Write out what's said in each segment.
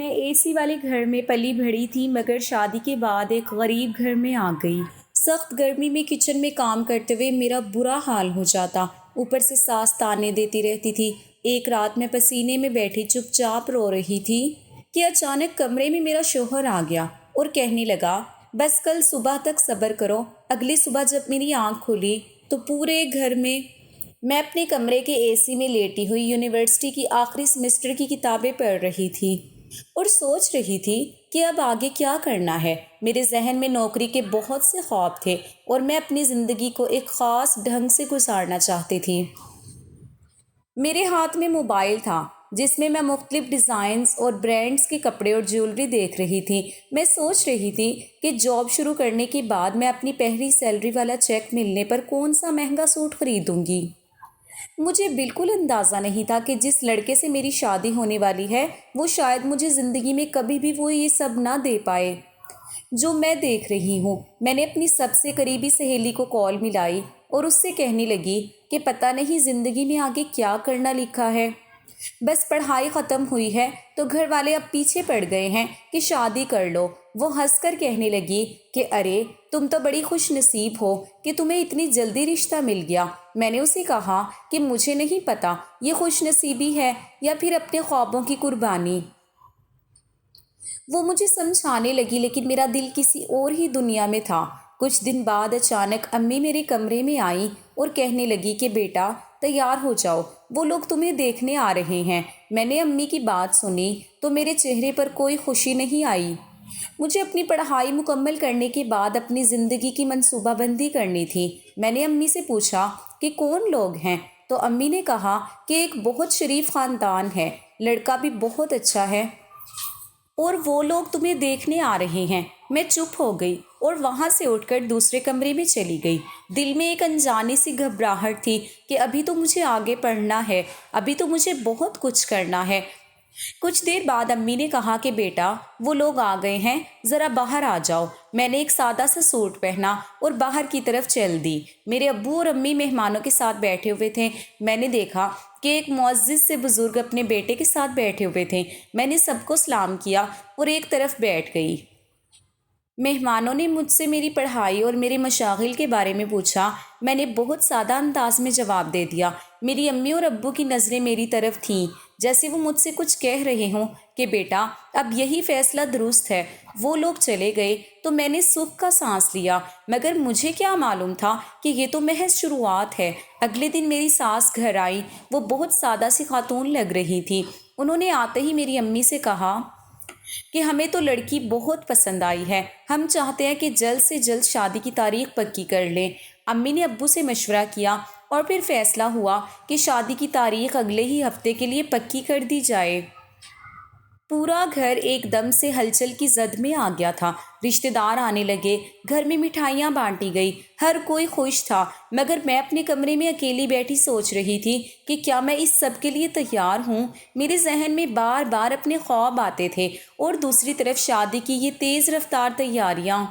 میں اے سی والے گھر میں پلی بڑھی تھی، مگر شادی کے بعد ایک غریب گھر میں آ گئی۔ سخت گرمی میں کچن میں کام کرتے ہوئے میرا برا حال ہو جاتا، اوپر سے ساس تانے دیتی رہتی تھی۔ ایک رات میں پسینے میں بیٹھی چپ چاپ رو رہی تھی کہ اچانک کمرے میں میرا شوہر آ گیا اور کہنے لگا، بس کل صبح تک صبر کرو۔ اگلی صبح جب میری آنکھ کھلی تو پورے گھر میں اپنے کمرے کے اے سی میں لیٹی ہوئی یونیورسٹی کی آخری سیمسٹر کی کتابیں پڑھ رہی تھی اور سوچ رہی تھی کہ اب آگے کیا کرنا ہے۔ میرے ذہن میں نوکری کے بہت سے خواب تھے اور میں اپنی زندگی کو ایک خاص ڈھنگ سے گزارنا چاہتی تھی۔ میرے ہاتھ میں موبائل تھا جس میں مختلف ڈیزائنز اور برانڈز کے کپڑے اور جیولری دیکھ رہی تھی۔ میں سوچ رہی تھی کہ جاب شروع کرنے کے بعد میں اپنی پہلی سیلری والا چیک ملنے پر کون سا مہنگا سوٹ خریدوں گی۔ مجھے بالکل اندازہ نہیں تھا کہ جس لڑکے سے میری شادی ہونے والی ہے وہ شاید مجھے زندگی میں کبھی بھی وہ یہ سب نہ دے پائے جو میں دیکھ رہی ہوں۔ میں نے اپنی سب سے قریبی سہیلی کو کال ملائی اور اس سے کہنے لگی کہ پتہ نہیں زندگی میں آگے کیا کرنا لکھا ہے، بس پڑھائی ختم ہوئی ہے تو گھر والے اب پیچھے پڑ گئے ہیں کہ شادی کر لو۔ وہ ہنس کر کہنے لگی کہ ارے تم تو بڑی خوش نصیب ہو کہ تمہیں اتنی جلدی رشتہ مل گیا۔ میں نے اسے کہا کہ مجھے نہیں پتا یہ خوش نصیبی ہے یا پھر اپنے خوابوں کی قربانی۔ وہ مجھے سمجھانے لگی لیکن میرا دل کسی اور ہی دنیا میں تھا۔ کچھ دن بعد اچانک امی میرے کمرے میں آئیں اور کہنے لگی کہ بیٹا تیار ہو جاؤ، وہ لوگ تمہیں دیکھنے آ رہے ہیں۔ میں نے امی کی بات سنی تو میرے چہرے پر کوئی خوشی نہیں آئی۔ مجھے اپنی پڑھائی مکمل کرنے کے بعد اپنی زندگی کی منصوبہ بندی کرنی تھی۔ میں نے امی سے پوچھا کہ کون لوگ ہیں تو امی نے کہا کہ ایک بہت شریف خاندان ہے، لڑکا بھی بہت اچھا ہے اور وہ لوگ تمہیں دیکھنے آ رہے ہیں۔ میں چپ ہو گئی اور وہاں سے اٹھ کر دوسرے کمرے میں چلی گئی۔ دل میں ایک انجانی سی گھبراہٹ تھی کہ ابھی تو مجھے آگے پڑھنا ہے، ابھی تو مجھے بہت کچھ کرنا ہے۔ کچھ دیر بعد امی نے کہا کہ بیٹا وہ لوگ آ گئے ہیں، ذرا باہر آ جاؤ۔ میں نے ایک سادہ سا سوٹ پہنا اور باہر کی طرف چل دی۔ میرے ابو اور امی مہمانوں کے ساتھ بیٹھے ہوئے تھے۔ میں نے دیکھا کہ ایک معزز سے بزرگ اپنے بیٹے کے ساتھ بیٹھے ہوئے تھے۔ میں نے سب کو سلام کیا اور ایک طرف بیٹھ گئی۔ مہمانوں نے مجھ سے میری پڑھائی اور میرے مشاغل کے بارے میں پوچھا۔ میں نے بہت سادہ انداز میں جواب دے دیا۔ میری امی اور ابو کی نظریں میری طرف تھیں جیسے وہ مجھ سے کچھ کہہ رہے ہوں کہ بیٹا اب یہی فیصلہ درست ہے۔ وہ لوگ چلے گئے تو میں نے سکھ کا سانس لیا، مگر مجھے کیا معلوم تھا کہ یہ تو محض شروعات ہے۔ اگلے دن میری ساس گھر آئی۔ وہ بہت سادہ سی خاتون لگ رہی تھی۔ انہوں نے آتے ہی میری امی سے کہا کہ ہمیں تو لڑکی بہت پسند آئی ہے، ہم چاہتے ہیں کہ جلد سے جلد شادی کی تاریخ پکی کر لیں۔ امی نے ابو سے مشورہ کیا اور پھر فیصلہ ہوا کہ شادی کی تاریخ اگلے ہی ہفتے کے لیے پکی کر دی جائے۔ پورا گھر ایک دم سے ہلچل کی زد میں آ گیا تھا۔ رشتہ دار آنے لگے، گھر میں مٹھائیاں بانٹی گئی، ہر کوئی خوش تھا، مگر میں اپنے کمرے میں اکیلی بیٹھی سوچ رہی تھی کہ کیا میں اس سب کے لیے تیار ہوں۔ میرے ذہن میں بار بار اپنے خواب آتے تھے اور دوسری طرف شادی کی یہ تیز رفتار تیاریاں۔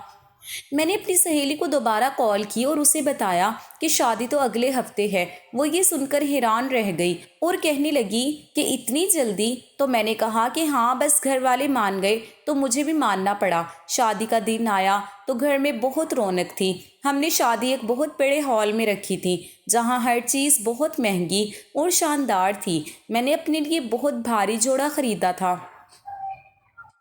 میں نے اپنی سہیلی کو دوبارہ کال کی اور اسے بتایا کہ شادی تو اگلے ہفتے ہے۔ وہ یہ سن کر حیران رہ گئی اور کہنے لگی کہ اتنی جلدی؟ تو میں نے کہا کہ ہاں، بس گھر والے مان گئے تو مجھے بھی ماننا پڑا۔ شادی کا دن آیا تو گھر میں بہت رونق تھی۔ ہم نے شادی ایک بہت بڑے ہال میں رکھی تھی جہاں ہر چیز بہت مہنگی اور شاندار تھی۔ میں نے اپنے لیے بہت بھاری جوڑا خریدا تھا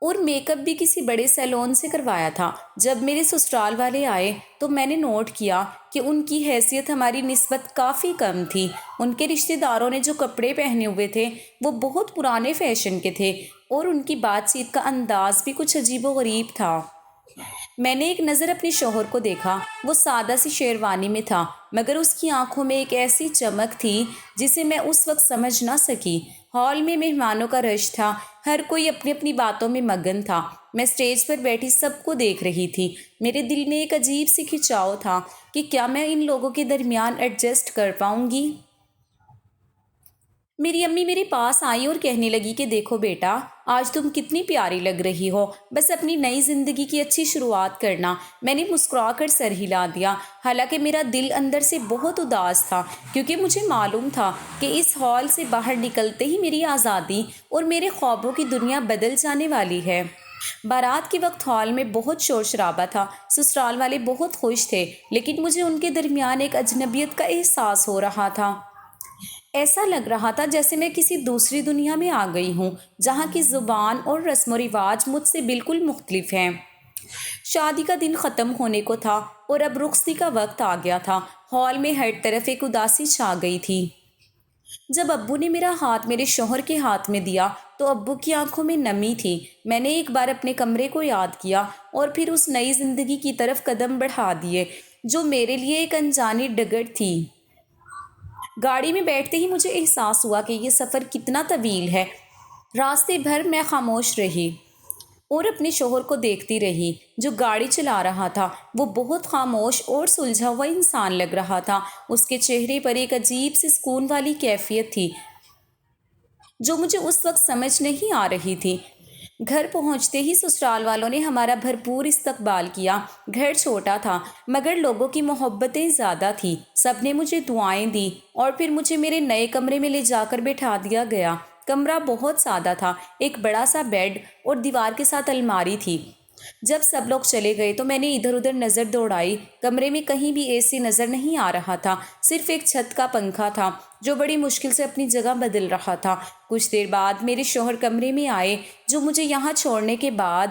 اور میک اپ بھی کسی بڑے سیلون سے کروایا تھا۔ جب میرے سسرال والے آئے تو میں نے نوٹ کیا کہ ان کی حیثیت ہماری نسبت کافی کم تھی۔ ان کے رشتہ داروں نے جو کپڑے پہنے ہوئے تھے وہ بہت پرانے فیشن کے تھے اور ان کی بات چیت کا انداز بھی کچھ عجیب و غریب تھا۔ میں نے ایک نظر اپنے شوہر کو دیکھا۔ وہ سادہ سی شیروانی میں تھا، مگر اس کی آنکھوں میں ایک ایسی چمک تھی جسے میں اس وقت سمجھ نہ سکی۔ ہال میں مہمانوں کا رش تھا، ہر کوئی اپنی اپنی باتوں میں مگن تھا۔ میں اسٹیج پر بیٹھی سب کو دیکھ رہی تھی۔ میرے دل میں ایک عجیب سی کھچاؤ تھا کہ کیا میں ان لوگوں کے درمیان ایڈجسٹ کر پاؤں گی۔ میری امی میرے پاس آئی اور کہنے لگی کہ دیکھو بیٹا، آج تم کتنی پیاری لگ رہی ہو، بس اپنی نئی زندگی کی اچھی شروعات کرنا۔ میں نے مسکرا کر سر ہلا دیا، حالانکہ میرا دل اندر سے بہت اداس تھا، کیونکہ مجھے معلوم تھا کہ اس ہال سے باہر نکلتے ہی میری آزادی اور میرے خوابوں کی دنیا بدل جانے والی ہے۔ بارات کے وقت ہال میں بہت شور شرابہ تھا، سسرال والے بہت خوش تھے، لیکن مجھے ان کے درمیان ایک اجنبیت کا احساس ہو رہا تھا۔ ایسا لگ رہا تھا جیسے میں کسی دوسری دنیا میں آ گئی ہوں، جہاں کی زبان اور رسم و رواج مجھ سے بالکل مختلف ہیں۔ شادی کا دن ختم ہونے کو تھا اور اب رخصتی کا وقت آ گیا تھا۔ ہال میں ہر طرف ایک اداسی چھا گئی تھی۔ جب ابو نے میرا ہاتھ میرے شوہر کے ہاتھ میں دیا تو ابو کی آنکھوں میں نمی تھی۔ میں نے ایک بار اپنے کمرے کو یاد کیا اور پھر اس نئی زندگی کی طرف قدم بڑھا دیے جو میرے لیے ایک انجانی ڈگر تھی۔ گاڑی میں بیٹھتے ہی مجھے احساس ہوا کہ یہ سفر کتنا طویل ہے۔ راستے بھر میں خاموش رہی اور اپنے شوہر کو دیکھتی رہی جو گاڑی چلا رہا تھا۔ وہ بہت خاموش اور سلجھا ہوا انسان لگ رہا تھا۔ اس کے چہرے پر ایک عجیب سی سکون والی کیفیت تھی جو مجھے اس وقت سمجھ نہیں آ رہی تھی۔ گھر پہنچتے ہی سسرال والوں نے ہمارا بھرپور استقبال کیا۔ گھر چھوٹا تھا مگر لوگوں کی محبتیں زیادہ تھیں۔ سب نے مجھے دعائیں دیں اور پھر مجھے میرے نئے کمرے میں لے جا کر بٹھا دیا گیا۔ کمرہ بہت سادہ تھا، ایک بڑا سا بیڈ اور دیوار کے ساتھ الماری تھی۔ جب سب لوگ چلے گئے تو میں نے ادھر ادھر نظر دوڑائی۔ کمرے میں کہیں بھی اے سی نظر نہیں آ رہا تھا، صرف ایک چھت کا پنکھا تھا جو بڑی مشکل سے اپنی جگہ بدل رہا تھا۔ کچھ دیر بعد میرے شوہر کمرے میں آئے جو مجھے یہاں چھوڑنے کے بعد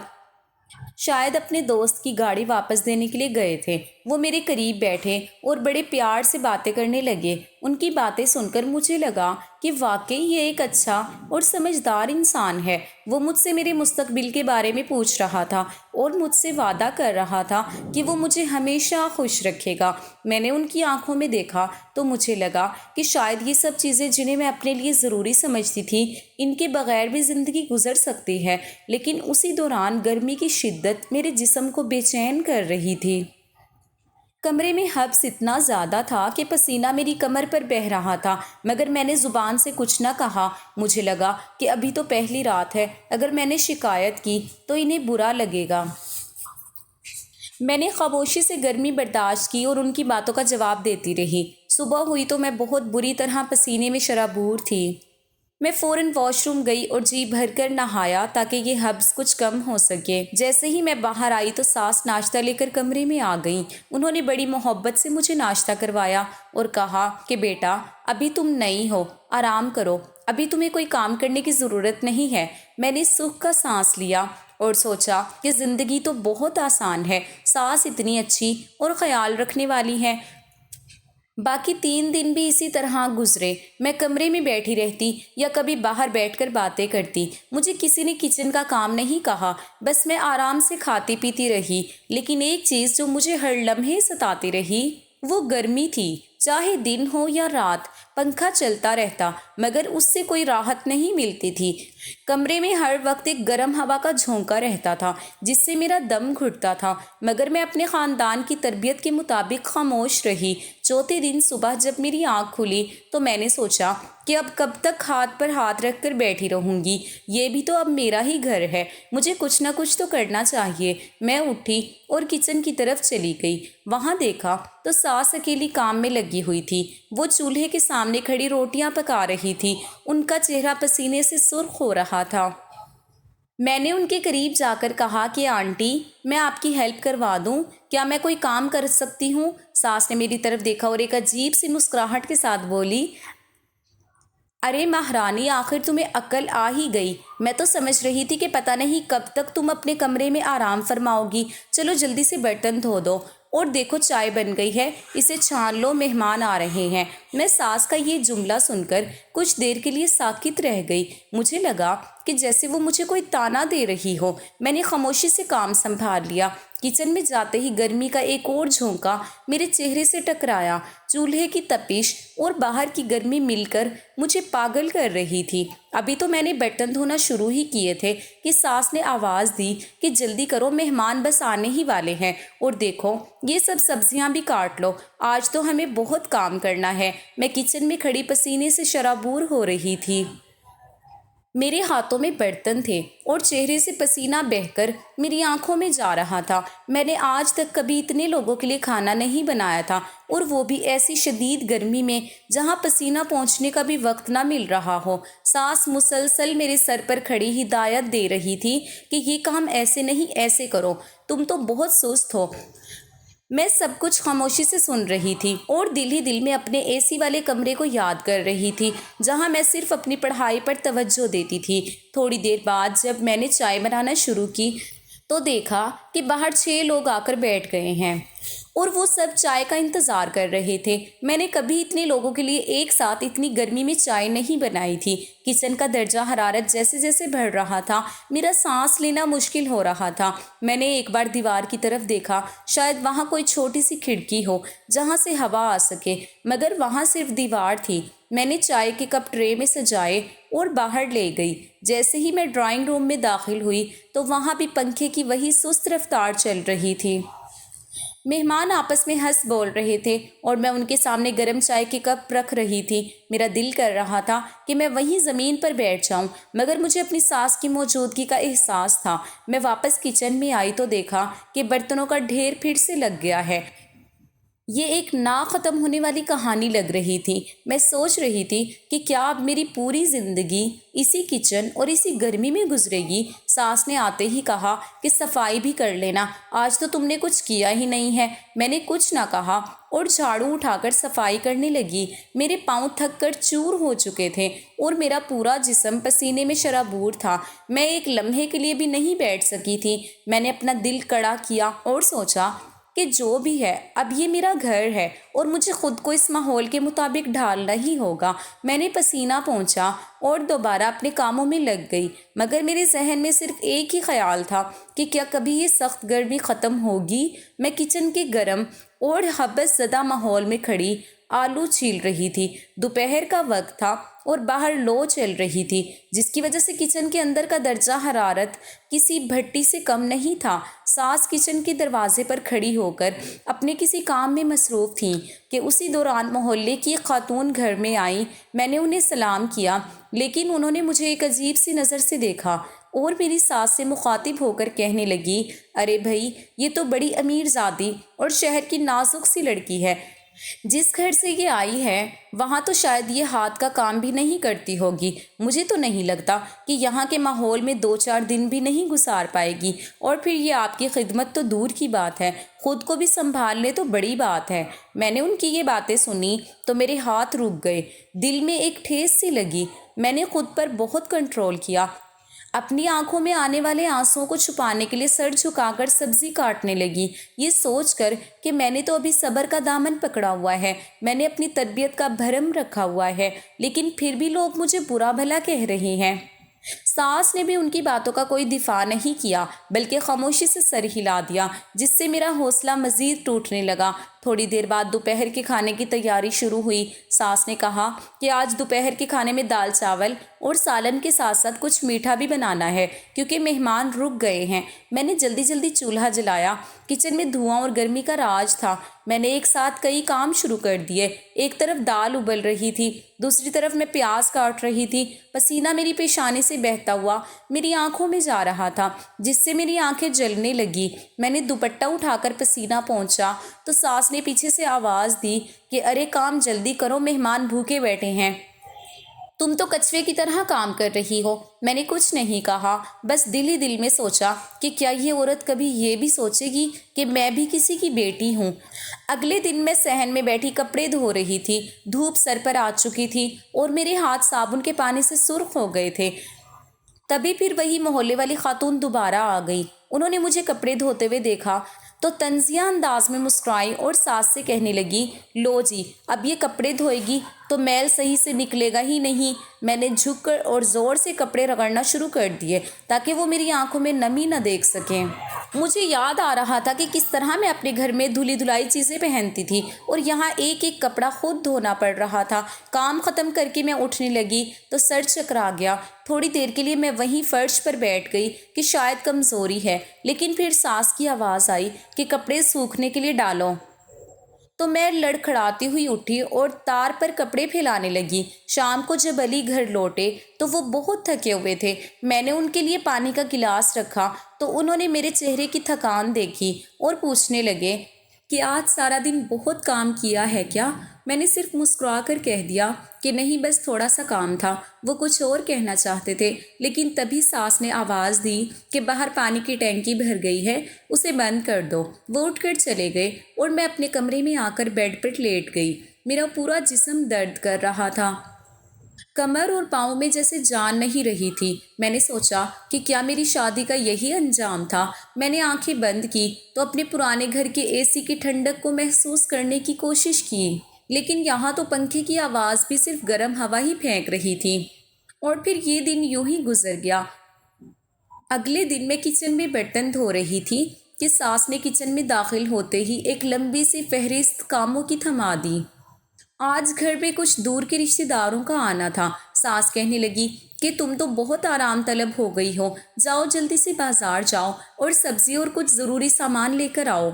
شاید اپنے دوست کی گاڑی واپس دینے کے لیے گئے تھے۔ وہ میرے قریب بیٹھے اور بڑے پیار سے باتیں کرنے لگے۔ ان کی باتیں سن کر مجھے لگا کہ واقعی یہ ایک اچھا اور سمجھدار انسان ہے۔ وہ مجھ سے میرے مستقبل کے بارے میں پوچھ رہا تھا اور مجھ سے وعدہ کر رہا تھا کہ وہ مجھے ہمیشہ خوش رکھے گا۔ میں نے ان کی آنکھوں میں دیکھا تو مجھے لگا کہ شاید یہ سب چیزیں جنہیں میں اپنے لیے ضروری سمجھتی تھی، ان کے بغیر بھی زندگی گزر سکتی ہے، لیکن اسی دوران گرمی کی شدت میرے جسم کو بے چین کر رہی تھی۔ کمرے میں حبس اتنا زیادہ تھا کہ پسینہ میری کمر پر بہہ رہا تھا، مگر میں نے زبان سے کچھ نہ کہا۔ مجھے لگا کہ ابھی تو پہلی رات ہے، اگر میں نے شکایت کی تو انہیں برا لگے گا۔ میں نے خاموشی سے گرمی برداشت کی اور ان کی باتوں کا جواب دیتی رہی۔ صبح ہوئی تو میں بہت بری طرح پسینے میں شرابور تھی۔ میں فوراً واش روم گئی اور جی بھر کر نہایا تاکہ یہ حبس کچھ کم ہو سکے۔ جیسے ہی میں باہر آئی تو ساس ناشتہ لے کر کمرے میں آ گئیں۔ انہوں نے بڑی محبت سے مجھے ناشتہ کروایا اور کہا کہ بیٹا، ابھی تم نئی ہو، آرام کرو، ابھی تمہیں کوئی کام کرنے کی ضرورت نہیں ہے۔ میں نے سکھ کا سانس لیا اور سوچا کہ زندگی تو بہت آسان ہے، ساس اتنی اچھی اور خیال رکھنے والی ہے۔ باقی 3 دن بھی اسی طرح گزرے۔ میں کمرے میں بیٹھی رہتی یا کبھی باہر بیٹھ کر باتیں کرتی۔ مجھے کسی نے کچن کا کام نہیں کہا، بس میں آرام سے کھاتی پیتی رہی۔ لیکن ایک چیز جو مجھے ہر لمحے ستاتی رہی وہ گرمی تھی۔ چاہے دن ہو یا رات، پنکھا چلتا رہتا مگر اس سے کوئی راحت نہیں ملتی تھی۔ کمرے میں ہر وقت ایک گرم ہوا کا جھونکا رہتا تھا جس سے میرا دم گھٹتا تھا، مگر میں اپنے خاندان کی تربیت کے مطابق خاموش رہی۔ چوتھے دن صبح جب میری آنکھ کھلی تو میں نے سوچا کہ اب کب تک ہاتھ پر ہاتھ رکھ کر بیٹھی رہوں گی، یہ بھی تو اب میرا ہی گھر ہے، مجھے کچھ نہ کچھ تو کرنا چاہیے۔ میں اٹھی اور کچن کی طرف چلی گئی۔ وہاں دیکھا تو ساس اکیلی کام میں لگی ہوئی تھی۔ وہ چولہے کے سامنے کھڑی روٹیاں پکا رہی تھی، ان کا چہرہ پسینے سے سرخ ہو رہا تھا۔ میں نے ان کے قریب جا کر کہا کہ آنٹی، میں آپ کی ہیلپ کروا دوں، کیا میں کوئی کام کر سکتی ہوں؟ ساس نے میری طرف دیکھا اور ایک عجیب سی مسکراہٹ کے ساتھ بولی، ارے مہارانی، آخر تمہیں عقل آ ہی گئی۔ میں تو سمجھ رہی تھی کہ پتہ نہیں کب تک تم اپنے کمرے میں آرام فرماؤ گی۔ چلو جلدی سے برتن دھو دو اور دیکھو چائے بن گئی ہے، اسے چھان لو، مہمان آ رہے ہیں۔ میں ساس کا یہ جملہ سن کر کچھ دیر کے لیے ساکت رہ گئی۔ مجھے لگا کہ جیسے وہ مجھے کوئی تانا دے رہی ہو۔ میں نے خاموشی سے کام سنبھال لیا۔ کچن میں جاتے ہی گرمی کا ایک اور جھونکا میرے چہرے سے ٹکرایا۔ چولہے کی تپش اور باہر کی گرمی مل کر مجھے پاگل کر رہی تھی۔ ابھی تو میں نے برتن دھونا شروع ہی کیے تھے کہ ساس نے آواز دی کہ جلدی کرو، مہمان بس آنے ہی والے ہیں، اور دیکھو یہ سب سبزیاں بھی کاٹ لو، آج تو ہمیں بہت کام کرنا ہے۔ میں کچن میں کھڑی پسینے سے شرابور ہو رہی تھی۔ میرے ہاتھوں میں برتن تھے اور چہرے سے پسینہ بہہ کر میری آنکھوں میں جا رہا تھا۔ میں نے آج تک کبھی اتنے لوگوں کے لیے کھانا نہیں بنایا تھا، اور وہ بھی ایسی شدید گرمی میں جہاں پسینہ پہنچنے کا بھی وقت نہ مل رہا ہو۔ ساس مسلسل میرے سر پر کھڑی ہدایت دے رہی تھی کہ یہ کام ایسے نہیں، ایسے کرو، تم تو بہت سست ہو۔ میں سب کچھ خاموشی سے سن رہی تھی اور دل ہی دل میں اپنے اے سی والے کمرے کو یاد کر رہی تھی جہاں میں صرف اپنی پڑھائی پر توجہ دیتی تھی۔ تھوڑی دیر بعد جب میں نے چائے بنانا شروع کی تو دیکھا کہ باہر 6 لوگ آ کر بیٹھ گئے ہیں اور وہ سب چائے کا انتظار کر رہے تھے۔ میں نے کبھی اتنے لوگوں کے لیے ایک ساتھ اتنی گرمی میں چائے نہیں بنائی تھی۔ کچن کا درجہ حرارت جیسے جیسے بڑھ رہا تھا میرا سانس لینا مشکل ہو رہا تھا۔ میں نے ایک بار دیوار کی طرف دیکھا، شاید وہاں کوئی چھوٹی سی کھڑکی ہو جہاں سے ہوا آ سکے، مگر وہاں صرف دیوار تھی۔ میں نے چائے کے کپ ٹرے میں سجائے اور باہر لے گئی۔ جیسے ہی میں ڈرائنگ روم میں داخل ہوئی تو وہاں بھی پنکھے کی وہی سست رفتار چل رہی تھی۔ مہمان آپس میں ہنس بول رہے تھے اور میں ان کے سامنے گرم چائے کے کپ رکھ رہی تھی۔ میرا دل کر رہا تھا کہ میں وہیں زمین پر بیٹھ جاؤں، مگر مجھے اپنی ساس کی موجودگی کا احساس تھا۔ میں واپس کچن میں آئی تو دیکھا کہ برتنوں کا ڈھیر پھر سے لگ گیا ہے۔ یہ ایک نا ختم ہونے والی کہانی لگ رہی تھی۔ میں سوچ رہی تھی کہ کیا اب میری پوری زندگی اسی کچن اور اسی گرمی میں گزرے گی۔ ساس نے آتے ہی کہا کہ صفائی بھی کر لینا، آج تو تم نے کچھ کیا ہی نہیں ہے۔ میں نے کچھ نہ کہا اور جھاڑو اٹھا کر صفائی کرنے لگی۔ میرے پاؤں تھک کر چور ہو چکے تھے اور میرا پورا جسم پسینے میں شرابور تھا۔ میں ایک لمحے کے لیے بھی نہیں بیٹھ سکی تھی۔ میں نے اپنا دل کڑا کیا اور سوچا کہ جو بھی ہے اب یہ میرا گھر ہے اور مجھے خود کو اس ماحول کے مطابق ڈھالنا ہی ہوگا۔ میں نے پسینہ پہنچا اور دوبارہ اپنے کاموں میں لگ گئی، مگر میرے ذہن میں صرف ایک ہی خیال تھا کہ کیا کبھی یہ سخت گرمی ختم ہوگی۔ میں کچن کے گرم اور حبس زدہ ماحول میں کھڑی آلو چھیل رہی تھی۔ دوپہر کا وقت تھا اور باہر لو چل رہی تھی، جس کی وجہ سے کچن کے اندر کا درجہ حرارت کسی بھٹی سے کم نہیں تھا۔ ساس کچن کے دروازے پر کھڑی ہو کر اپنے کسی کام میں مصروف تھیں کہ اسی دوران محلے کی ایک خاتون گھر میں آئیں۔ میں نے انہیں سلام کیا، لیکن انہوں نے مجھے ایک عجیب سی نظر سے دیکھا اور میری ساس سے مخاطب ہو کر کہنے لگی، ارے بھائی، یہ تو بڑی امیر زادی اور شہر کی نازک سی لڑکی ہے۔ جس گھر سے یہ آئی ہے وہاں تو شاید یہ ہاتھ کا کام بھی نہیں کرتی ہوگی۔ مجھے تو نہیں لگتا کہ یہاں کے ماحول میں 2-4 دن بھی نہیں گزار پائے گی، اور پھر یہ آپ کی خدمت تو دور کی بات ہے، خود کو بھی سنبھال لے تو بڑی بات ہے۔ میں نے ان کی یہ باتیں سنی تو میرے ہاتھ رک گئے، دل میں ایک ٹھیس سی لگی۔ میں نے خود پر بہت کنٹرول کیا، اپنی آنکھوں میں آنے والے آنسوؤں کو چھپانے کے لیے سر جھکا کر سبزی کاٹنے لگی، یہ سوچ کر کہ میں نے تو ابھی صبر کا دامن پکڑا ہوا ہے، میں نے اپنی تربیت کا بھرم رکھا ہوا ہے، لیکن پھر بھی لوگ مجھے برا بھلا کہہ رہے ہیں۔ ساس نے بھی ان کی باتوں کا کوئی دفاع نہیں کیا، بلکہ خاموشی سے سر ہلا دیا، جس سے میرا حوصلہ مزید ٹوٹنے لگا۔ تھوڑی دیر بعد دوپہر کے کھانے کی تیاری شروع ہوئی۔ ساس نے کہا کہ آج دوپہر کے کھانے میں دال چاول اور سالن کے ساتھ ساتھ کچھ میٹھا بھی بنانا ہے، کیونکہ مہمان رک گئے ہیں۔ میں نے جلدی جلدی چولہا جلایا۔ کچن میں دھواں اور گرمی کا راج تھا۔ میں نے ایک ساتھ کئی کام شروع کر دیے۔ ایک طرف دال ابل رہی تھی، دوسری طرف میں پیاز کاٹ رہی تھی۔ پسینہ میری پیشانی سے بہتا ہوا میری آنکھوں میں جا رہا تھا، جس سے میری آنکھیں جلنے لگی۔ میں نے دوپٹہ اٹھا کر پسینہ پہنچا تو ساس نے پیچھے سے آواز دی کہ ارے کام جلدی کرو، مہمان بھوکے بیٹھے ہیں، تم تو کچوے کی طرح کام کر رہی ہو۔ میں نے کچھ نہیں کہا، بس دل ہی دل میں سوچا کہ کیا یہ عورت کبھی یہ بھی سوچے گی کہ میں بھی کسی کی بیٹی ہوں۔ اگلے دن میں صحن میں بیٹھی کپڑے دھو رہی تھی۔ دھوپ سر پر آ چکی تھی اور میرے ہاتھ صابن کے پانی سے سرخ ہو گئے تھے۔ تبھی پھر وہی محلے والی خاتون دوبارہ آ گئی۔ انہوں نے مجھے کپڑے دھوتے ہوئے دیکھا تو طنزیہ انداز میں مسکرائی اور ساس سے کہنے لگی، لو جی اب یہ کپڑے دھوئے گی تو میل صحیح سے نکلے گا ہی نہیں۔ میں نے جھک کر اور زور سے کپڑے رگڑنا شروع کر دیے تاکہ وہ میری آنکھوں میں نمی نہ دیکھ سکیں۔ مجھے یاد آ رہا تھا کہ کس طرح میں اپنے گھر میں دھلی دھلائی چیزیں پہنتی تھی اور یہاں ایک ایک کپڑا خود دھونا پڑ رہا تھا۔ کام ختم کر کے میں اٹھنے لگی تو سر چکرا گیا۔ تھوڑی دیر کے لیے میں وہیں فرش پر بیٹھ گئی کہ شاید کمزوری ہے، لیکن پھر ساس کی آواز آئی کہ کپڑے سوکھنے کے لیے ڈالو۔ تو میں لڑکھڑاتی ہوئی اٹھی اور تار پر کپڑے پھیلانے لگی۔ شام کو جب علی گھر لوٹے تو وہ بہت تھکے ہوئے تھے۔ میں نے ان کے لیے پانی کا گلاس رکھا تو انہوں نے میرے چہرے کی تھکان دیکھی اور پوچھنے لگے کہ آج سارا دن بہت کام کیا ہے کیا؟ میں نے صرف مسکرا کر کہہ دیا کہ نہیں، بس تھوڑا سا کام تھا۔ وہ کچھ اور کہنا چاہتے تھے لیکن تبھی ساس نے آواز دی کہ باہر پانی کی ٹینکی بھر گئی ہے، اسے بند کر دو۔ وہ اٹھ کر چلے گئے اور میں اپنے کمرے میں آ کر بیڈ پر لیٹ گئی۔ میرا پورا جسم درد کر رہا تھا، کمر اور پاؤں میں جیسے جان نہیں رہی تھی۔ میں نے سوچا کہ کیا میری شادی کا یہی انجام تھا؟ میں نے آنکھیں بند کی تو اپنے پرانے گھر کے اے سی کی ٹھنڈک کو محسوس کرنے کی کوشش کی، لیکن یہاں تو پنکھے کی آواز بھی صرف گرم ہوا ہی پھینک رہی تھی۔ اور پھر یہ دن یوں ہی گزر گیا۔ اگلے دن میں کچن میں برتن دھو رہی تھی کہ ساس نے کچن میں داخل ہوتے ہی ایک لمبی سی فہرست کاموں کی تھما دی۔ آج گھر میں کچھ دور کے رشتہ داروں کا آنا تھا۔ ساس کہنے لگی کہ تم تو بہت آرام طلب ہو گئی ہو، جاؤ جلدی سے بازار جاؤ اور سبزی اور کچھ ضروری سامان لے کر آؤ۔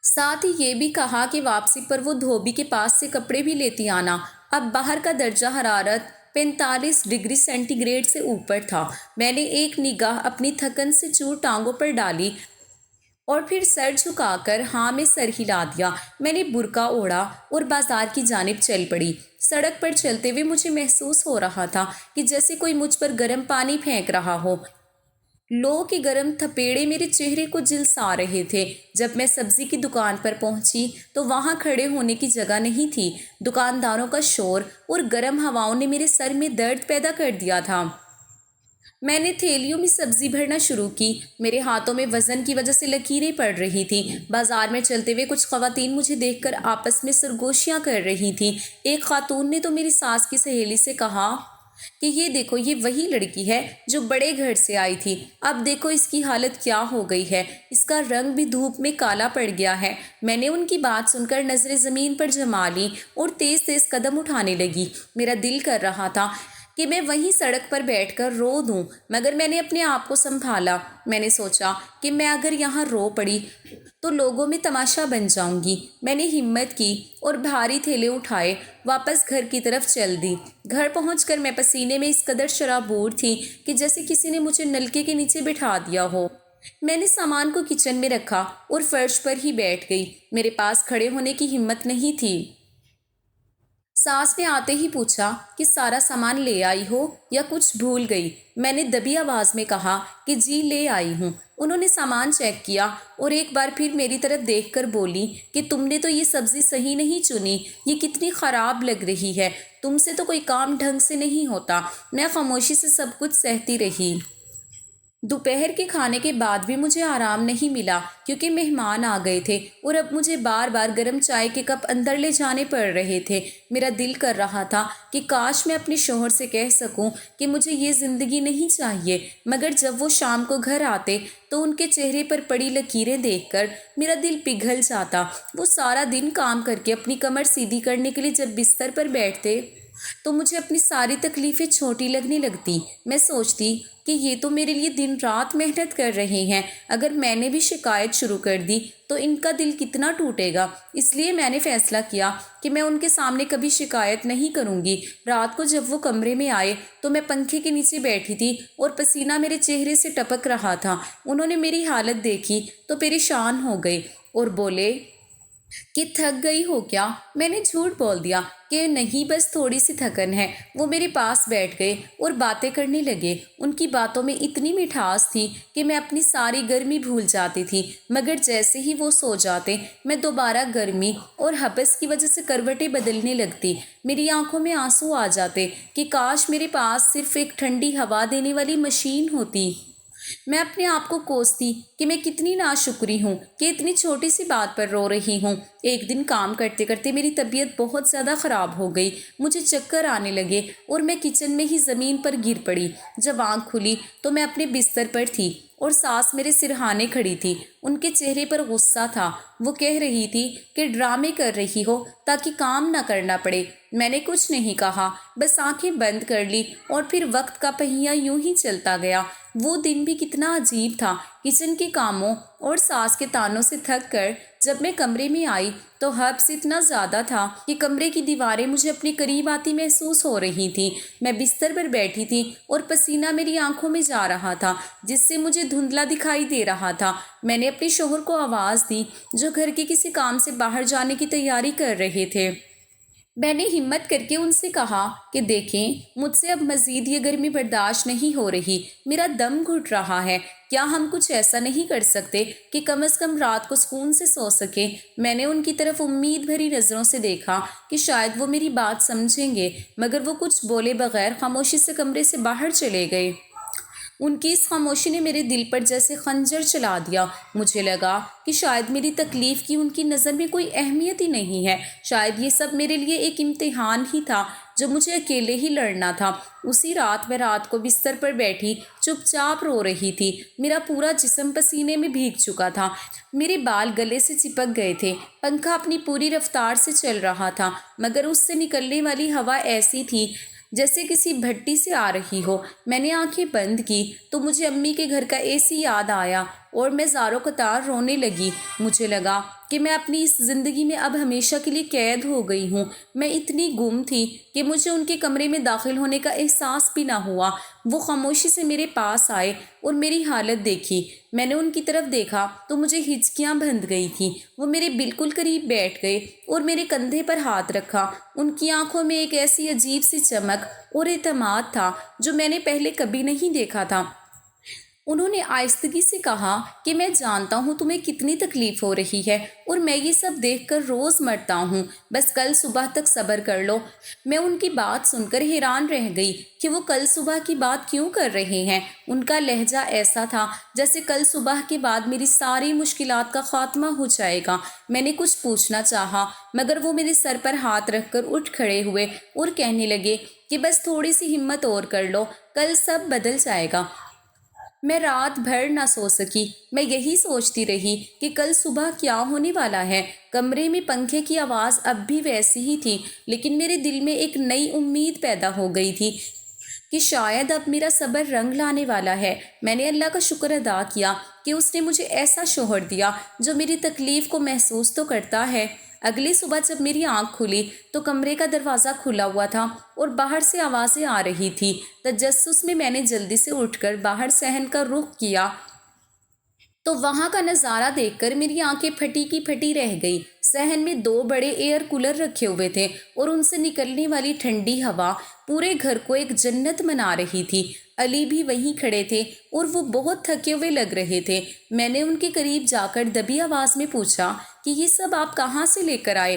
ساتھ ہی یہ بھی کہا کہ واپسی پر وہ دھوبی کے پاس سے کپڑے بھی لیتی آنا۔ اب باہر کا درجہ حرارت 45 ڈگری سینٹی گریڈ سے اوپر تھا۔ میں نے ایک نگاہ اپنی تھکن سے چور ٹانگوں پر ڈالی اور پھر سر جھکا کر ہاں میں سر ہلا دیا۔ میں نے برقع اوڑھا اور بازار کی جانب چل پڑی۔ سڑک پر چلتے ہوئے مجھے محسوس ہو رہا تھا کہ جیسے کوئی مجھ پر گرم پانی پھینک رہا ہو۔ لو کے گرم تھپیڑے میرے چہرے کو جلسا رہے تھے۔ جب میں سبزی کی دکان پر پہنچی تو وہاں کھڑے ہونے کی جگہ نہیں تھی۔ دکانداروں کا شور اور گرم ہواؤں نے میرے سر میں درد پیدا کر دیا تھا۔ میں نے تھیلیوں میں سبزی بھرنا شروع کی۔ میرے ہاتھوں میں وزن کی وجہ سے لکیریں پڑ رہی تھیں۔ بازار میں چلتے ہوئے کچھ خواتین مجھے دیکھ کر آپس میں سرگوشیاں کر رہی تھیں۔ ایک خاتون نے تو میری ساس کی سہیلی سے کہا کہ یہ دیکھو، یہ وہی لڑکی ہے جو بڑے گھر سے آئی تھی، اب دیکھو اس کی حالت کیا ہو گئی ہے، اس کا رنگ بھی دھوپ میں کالا پڑ گیا ہے۔ میں نے ان کی بات سن کر نظریں زمین پر جما لی اور تیز تیز قدم اٹھانے لگی۔ میرا دل کر رہا تھا کہ میں وہیں سڑک پر بیٹھ کر رو دوں، مگر میں نے اپنے آپ کو سنبھالا۔ میں نے سوچا کہ میں اگر یہاں رو پڑی تو لوگوں میں تماشا بن جاؤں گی۔ میں نے ہمت کی اور بھاری تھیلے اٹھائے واپس گھر کی طرف چل دی۔ گھر پہنچ کر میں پسینے میں اس قدر شرابور تھی کہ جیسے کسی نے مجھے نلکے کے نیچے بٹھا دیا ہو۔ میں نے سامان کو کچن میں رکھا اور فرش پر ہی بیٹھ گئی۔ میرے پاس کھڑے ہونے کی ہمت نہیں تھی۔ ساس نے آتے ہی پوچھا کہ سارا سامان لے آئی ہو یا کچھ بھول گئی؟ میں نے دبی آواز میں کہا کہ جی لے آئی ہوں۔ انہوں نے سامان چیک کیا اور ایک بار پھر میری طرف دیکھ کر بولی کہ تم نے تو یہ سبزی صحیح نہیں چنی، یہ کتنی خراب لگ رہی ہے، تم سے تو کوئی کام ڈھنگ سے نہیں ہوتا۔ میں خاموشی سے سب کچھ سہتی رہی۔ دوپہر کے کھانے کے بعد بھی مجھے آرام نہیں ملا کیونکہ مہمان آ گئے تھے اور اب مجھے بار بار گرم چائے کے کپ اندر لے جانے پڑ رہے تھے۔ میرا دل کر رہا تھا کہ کاش میں اپنے شوہر سے کہہ سکوں کہ مجھے یہ زندگی نہیں چاہیے، مگر جب وہ شام کو گھر آتے تو ان کے چہرے پر پڑی لکیریں دیکھ کر میرا دل پگھل جاتا۔ وہ سارا دن کام کر کے اپنی کمر سیدھی کرنے کے لیے جب بستر پر بیٹھتے تو مجھے اپنی ساری تکلیفیں چھوٹی لگنے لگتی۔ میں سوچتی کہ یہ تو میرے لیے دن رات محنت کر رہے ہیں، اگر میں نے بھی شکایت شروع کر دی تو ان کا دل کتنا ٹوٹے گا۔ اس لیے میں نے فیصلہ کیا کہ میں ان کے سامنے کبھی شکایت نہیں کروں گی۔ رات کو جب وہ کمرے میں آئے تو میں پنکھے کے نیچے بیٹھی تھی اور پسینہ میرے چہرے سے ٹپک رہا تھا۔ انہوں نے میری حالت دیکھی تو پریشان ہو گئے اور بولے کہ تھک گئی ہو کیا؟ میں نے جھوٹ بول دیا کہ نہیں، بس تھوڑی سی تھکن ہے۔ وہ میرے پاس بیٹھ گئے اور باتیں کرنے لگے۔ ان کی باتوں میں اتنی مٹھاس تھی کہ میں اپنی ساری گرمی بھول جاتی تھی، مگر جیسے ہی وہ سو جاتے میں دوبارہ گرمی اور حبس کی وجہ سے کروٹیں بدلنے لگتی۔ میری آنکھوں میں آنسو آ جاتے کہ کاش میرے پاس صرف ایک ٹھنڈی ہوا دینے والی مشین ہوتی۔ میں اپنے آپ کو کوستی کہ میں کتنی ناشکری ہوں کہ اتنی چھوٹی سی بات پر رو رہی ہوں۔ ایک دن کام کرتے کرتے میری طبیعت بہت زیادہ خراب ہو گئی، مجھے چکر آنے لگے اور میں کچن میں ہی زمین پر گر پڑی۔ جب آنکھ کھلی تو میں اپنے بستر پر تھی اور ساس میرے سرہانے کھڑی تھی۔ ان کے چہرے پر غصہ تھا۔ وہ کہہ رہی تھی کہ ڈرامے کر رہی ہو تاکہ کام نہ کرنا پڑے۔ میں نے کچھ نہیں کہا، بس آنکھیں بند کر لی اور پھر وقت کا پہیہ یوں ہی چلتا گیا۔ وہ دن بھی کتنا عجیب تھا۔ کچن کے کاموں اور ساس کے تانوں سے تھک کر جب میں کمرے میں آئی تو حبس اتنا زیادہ تھا کہ کمرے کی دیواریں مجھے اپنے قریب آتی محسوس ہو رہی تھیں۔ میں بستر پر بیٹھی تھی اور پسینہ میری آنکھوں میں جا رہا تھا جس سے مجھے دھندلا دکھائی دے رہا تھا۔ میں نے اپنے شوہر کو آواز دی جو گھر کے کسی کام سے باہر جانے کی تیاری کر رہے تھے۔ میں نے ہمت کر کے ان سے کہا کہ دیکھیں، مجھ سے اب مزید یہ گرمی برداشت نہیں ہو رہی، میرا دم گھٹ رہا ہے، کیا ہم کچھ ایسا نہیں کر سکتے کہ کم از کم رات کو سکون سے سو سکیں؟ میں نے ان کی طرف امید بھری نظروں سے دیکھا کہ شاید وہ میری بات سمجھیں گے، مگر وہ کچھ بولے بغیر خاموشی سے کمرے سے باہر چلے گئے۔ ان کی اس خاموشی نے میرے دل پر جیسے خنجر چلا دیا۔ مجھے لگا کہ شاید میری تکلیف کی ان کی نظر میں کوئی اہمیت ہی نہیں ہے، شاید یہ سب میرے لیے ایک امتحان ہی تھا جو مجھے اکیلے ہی لڑنا تھا۔ اسی رات میں رات کو بستر پر بیٹھی چپ چاپ رو رہی تھی۔ میرا پورا جسم پسینے میں بھیگ چکا تھا، میرے بال گلے سے چپک گئے تھے، پنکھا اپنی پوری رفتار سے چل رہا تھا مگر اس سے نکلنے والی ہوا ایسی تھی جیسے کسی بھٹی سے آ رہی ہو۔ میں نے آنکھیں بند کی تو مجھے امی کے گھر کا اے سی یاد آیا اور میں زاروں قطار رونے لگی۔ مجھے لگا کہ میں اپنی اس زندگی میں اب ہمیشہ کے لیے قید ہو گئی ہوں۔ میں اتنی گم تھی کہ مجھے ان کے کمرے میں داخل ہونے کا احساس بھی نہ ہوا۔ وہ خاموشی سے میرے پاس آئے اور میری حالت دیکھی۔ میں نے ان کی طرف دیکھا تو مجھے ہچکیاں بندھ گئی تھیں۔ وہ میرے بالکل قریب بیٹھ گئے اور میرے کندھے پر ہاتھ رکھا۔ ان کی آنکھوں میں ایک ایسی عجیب سی چمک اور اعتماد تھا جو میں نے پہلے کبھی نہیں دیکھا تھا۔ انہوں نے آہستگی سے کہا کہ میں جانتا ہوں تمہیں کتنی تکلیف ہو رہی ہے اور میں یہ سب دیکھ کر روز مرتا ہوں، بس کل صبح تک صبر کر لو۔ میں ان کی بات سن کر حیران رہ گئی کہ وہ کل صبح کی بات کیوں کر رہے ہیں۔ ان کا لہجہ ایسا تھا جیسے کل صبح کے بعد میری ساری مشکلات کا خاتمہ ہو جائے گا۔ میں نے کچھ پوچھنا چاہا مگر وہ میرے سر پر ہاتھ رکھ کر اٹھ کھڑے ہوئے اور کہنے لگے کہ بس تھوڑی سی ہمت اور کر لو، کل سب بدل جائے گا۔ میں رات بھر نہ سو سکی۔ میں یہی سوچتی رہی کہ کل صبح کیا ہونے والا ہے۔ کمرے میں پنکھے کی آواز اب بھی ویسی ہی تھی لیکن میرے دل میں ایک نئی امید پیدا ہو گئی تھی کہ شاید اب میرا صبر رنگ لانے والا ہے۔ میں نے اللہ کا شکر ادا کیا کہ اس نے مجھے ایسا شوہر دیا جو میری تکلیف کو محسوس تو کرتا ہے۔ اگلی صبح جب میری آنکھ کھلی تو کمرے کا دروازہ کھلا ہوا تھا اور باہر سے آوازیں آ رہی تھی۔ تجسس میں نے جلدی سے اٹھ کر باہر صحن کا رخ کیا تو وہاں کا نظارہ دیکھ کر میری آنکھیں پھٹی کی پھٹی رہ گئی۔ صحن میں 2 بڑے ایئر کولر رکھے ہوئے تھے اور ان سے نکلنے والی ٹھنڈی ہوا پورے گھر کو ایک جنت بنا رہی تھی۔ علی بھی وہیں کھڑے تھے اور وہ بہت تھکے ہوئے لگ رہے تھے۔ میں نے ان کے قریب جا کر دبی آواز میں پوچھا کہ یہ سب آپ کہاں سے لے کر آئے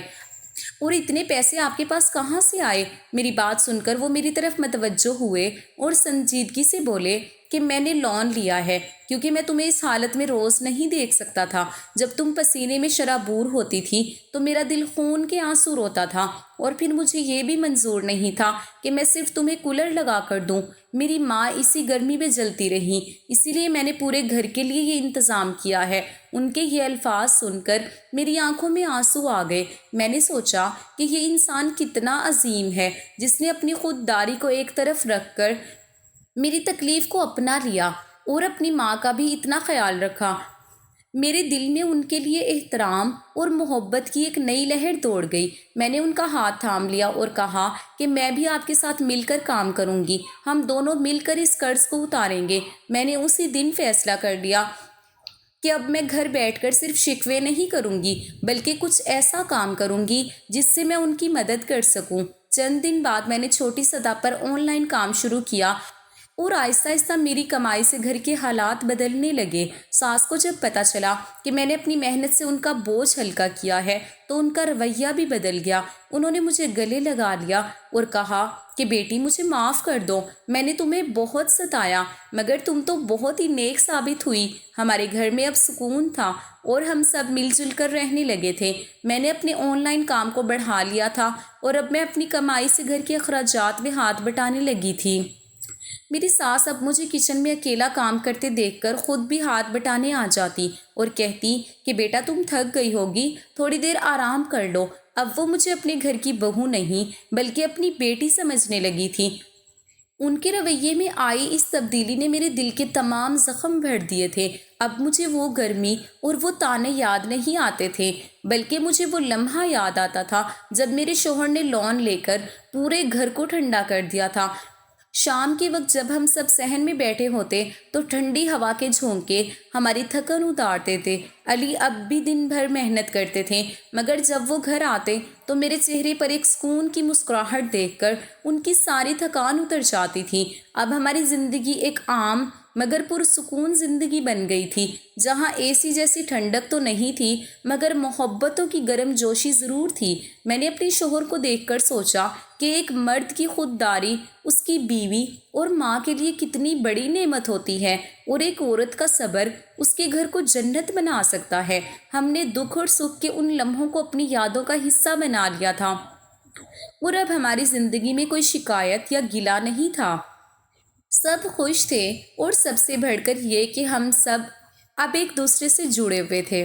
اور اتنے پیسے آپ کے پاس کہاں سے آئے؟ میری بات سن کر وہ میری طرف متوجہ ہوئے اور سنجیدگی سے بولے کہ میں نے لون لیا ہے کیونکہ میں تمہیں اس حالت میں روز نہیں دیکھ سکتا تھا۔ جب تم پسینے میں شرابور ہوتی تھی تو میرا دل خون کے آنسو روتا تھا اور پھر مجھے یہ بھی منظور نہیں تھا کہ میں صرف تمہیں کولر لگا کر دوں۔ میری ماں اسی گرمی میں جلتی رہی، اسی لیے میں نے پورے گھر کے لیے یہ انتظام کیا ہے۔ ان کے یہ الفاظ سن کر میری آنکھوں میں آنسو آ گئے۔ میں نے سوچا کہ یہ انسان کتنا عظیم ہے جس نے اپنی خودداری کو ایک طرف رکھ کر میری تکلیف کو اپنا لیا اور اپنی ماں کا بھی اتنا خیال رکھا۔ میرے دل میں ان کے لیے احترام اور محبت کی ایک نئی لہر دوڑ گئی۔ میں نے ان کا ہاتھ تھام لیا اور کہا کہ میں بھی آپ کے ساتھ مل کر کام کروں گی، ہم دونوں مل کر اس قرض کو اتاریں گے۔ میں نے اسی دن فیصلہ کر لیا کہ اب میں گھر بیٹھ کر صرف شکوے نہیں کروں گی بلکہ کچھ ایسا کام کروں گی جس سے میں ان کی مدد کر سکوں۔ چند دن بعد میں نے چھوٹی سطح پر آن لائن کام شروع کیا اور آہستہ آہستہ میری کمائی سے گھر کے حالات بدلنے لگے۔ ساس کو جب پتہ چلا کہ میں نے اپنی محنت سے ان کا بوجھ ہلکا کیا ہے تو ان کا رویہ بھی بدل گیا۔ انہوں نے مجھے گلے لگا لیا اور کہا کہ بیٹی مجھے معاف کر دو، میں نے تمہیں بہت ستایا، مگر تم تو بہت ہی نیک ثابت ہوئی۔ ہمارے گھر میں اب سکون تھا اور ہم سب مل جل کر رہنے لگے تھے۔ میں نے اپنے آن لائن کام کو بڑھا لیا تھا اور اب میں اپنی کمائی سے گھر کے اخراجات میں ہاتھ بٹانے لگی تھی۔ میری ساس اب مجھے کچن میں اکیلا کام کرتے دیکھ کر خود بھی ہاتھ بٹانے آ جاتی اور کہتی کہ بیٹا تم تھک گئی ہوگی، تھوڑی دیر آرام کر لو۔ اب وہ مجھے اپنے گھر کی بہو نہیں بلکہ اپنی بیٹی سمجھنے لگی تھی۔ ان کے رویے میں آئی اس تبدیلی نے میرے دل کے تمام زخم بھر دیے تھے۔ اب مجھے وہ گرمی اور وہ تانے یاد نہیں آتے تھے، بلکہ مجھے وہ لمحہ یاد آتا تھا جب میرے شوہر نے لون لے کر پورے گھر کو ٹھنڈا کر دیا تھا۔ شام کے وقت جب ہم سب صحن میں بیٹھے ہوتے تو ٹھنڈی ہوا کے جھونکے ہماری تھکن اتارتے تھے۔ علی اب بھی دن بھر محنت کرتے تھے، مگر جب وہ گھر آتے تو میرے چہرے پر ایک سکون کی مسکراہٹ دیکھ کر ان کی ساری تھکان اتر جاتی تھی۔ اب ہماری زندگی ایک عام مگر پرسکون زندگی بن گئی تھی، جہاں اے سی جیسی ٹھنڈک تو نہیں تھی مگر محبتوں کی گرم جوشی ضرور تھی۔ میں نے اپنے شوہر کو دیکھ کر سوچا کہ ایک مرد کی خودداری اس کی بیوی اور ماں کے لیے کتنی بڑی نعمت ہوتی ہے، اور ایک عورت کا صبر اس کے گھر کو جنت بنا سکتا ہے۔ ہم نے دکھ اور سکھ کے ان لمحوں کو اپنی یادوں کا حصہ بنا لیا تھا اور اب ہماری زندگی میں کوئی شکایت یا گلہ نہیں تھا۔ سب خوش تھے اور سب سے بڑھ کر یہ کہ ہم سب اب ایک دوسرے سے جڑے ہوئے تھے۔